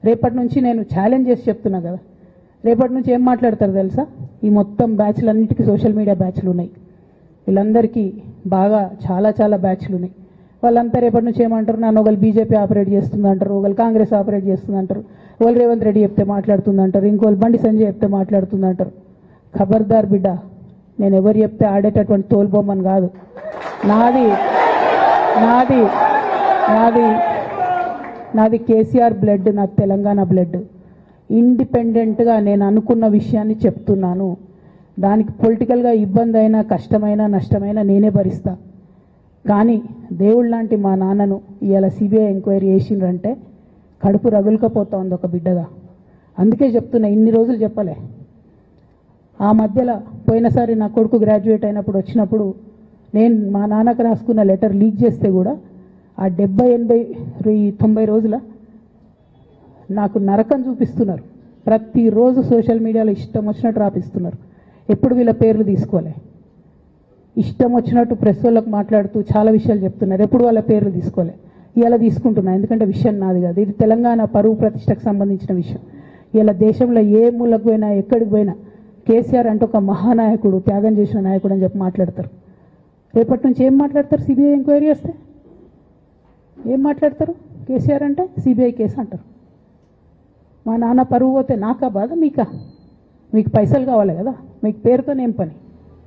రేపటి నుంచి నేను ఛాలెంజ్ చేసి చెప్తున్నా కదా, రేపటి నుంచి ఏం మాట్లాడతారు తెలుసా? ఈ మొత్తం బ్యాచ్లన్నిటికీ సోషల్ మీడియా బ్యాచ్లు ఉన్నాయి, వీళ్ళందరికీ బాగా చాలా చాలా బ్యాచ్లు ఉన్నాయి. వాళ్ళంతా రేపటి నుంచి ఏమంటారు? నన్ను ఒకళ్ళు బీజేపీ ఆపరేట్ చేస్తుందంటారు, ఒకళ్ళు కాంగ్రెస్ ఆపరేట్ చేస్తుందంటారు, ఒకళ్ళు రేవంత్ రెడ్డి చెప్తే మాట్లాడుతుందంటారు, ఇంకోళ్ళు బండి సంజయ్ చెప్తే మాట్లాడుతుందంటారు. ఖబర్దార్ బిడ్డ, నేను ఎవరు చెప్తే ఆడేటటువంటి తోలుబొమ్మని కాదు. నాది నాది నాది నాది కేసీఆర్ బ్లడ్, నాది తెలంగాణ బ్లడ్. ఇండిపెండెంట్గా నేను అనుకున్న విషయాన్ని చెప్తున్నాను. దానికి పొలిటికల్గా ఇబ్బంది అయినా, కష్టమైనా, నష్టమైనా నేనే భరిస్తా. కానీ దేవుళ్ళ లాంటి మా నాన్నను ఇవాళ సిబిఐ ఎంక్వైరీ చేసిండ్రంటే కడుపు రగులుకపోతా ఉంది ఒక బిడ్డగా. అందుకే చెప్తున్నా, ఇన్ని రోజులు చెప్పలే. ఆ మధ్యలో పోయినసారి నా కొడుకు గ్రాడ్యుయేట్ అయినప్పుడు వచ్చినప్పుడు నేను మా నాన్నకు రాసుకున్న లెటర్ లీక్ చేస్తే కూడా ఆ 70, 80, 90 రోజుల నాకు నరకం చూపిస్తున్నారు. ప్రతిరోజు సోషల్ మీడియాలో ఇష్టం వచ్చినట్టు రాపిస్తున్నారు. ఎప్పుడు వీళ్ళ పేర్లు తీసుకోలే, ఇష్టం వచ్చినట్టు ప్రెస్ వాళ్ళకు మాట్లాడుతూ చాలా విషయాలు చెప్తున్నారు. ఎప్పుడు వాళ్ళ పేర్లు తీసుకోలే. ఇలా తీసుకుంటున్నా, ఎందుకంటే విషయం నాది కాదు, ఇది తెలంగాణ పరువు ప్రతిష్టకు సంబంధించిన విషయం. ఇలా దేశంలో ఏ మూలకు పోయినా, ఎక్కడికి పోయినా కేసీఆర్ అంటే ఒక మహానాయకుడు, త్యాగం చేసిన నాయకుడు అని చెప్పి మాట్లాడతారు. రేపటి నుంచి ఏం మాట్లాడతారు? సిబిఐ ఎంక్వైరీ వస్తే ఏం మాట్లాడతారు? కేసీఆర్ అంటే సిబిఐ కేసు అంటారు. మా నాన్న పరువు పోతే నాకా బాధ? మీకా? మీకు పైసలు కావాలి కదా, మీకు పేరుతో ఏం పని?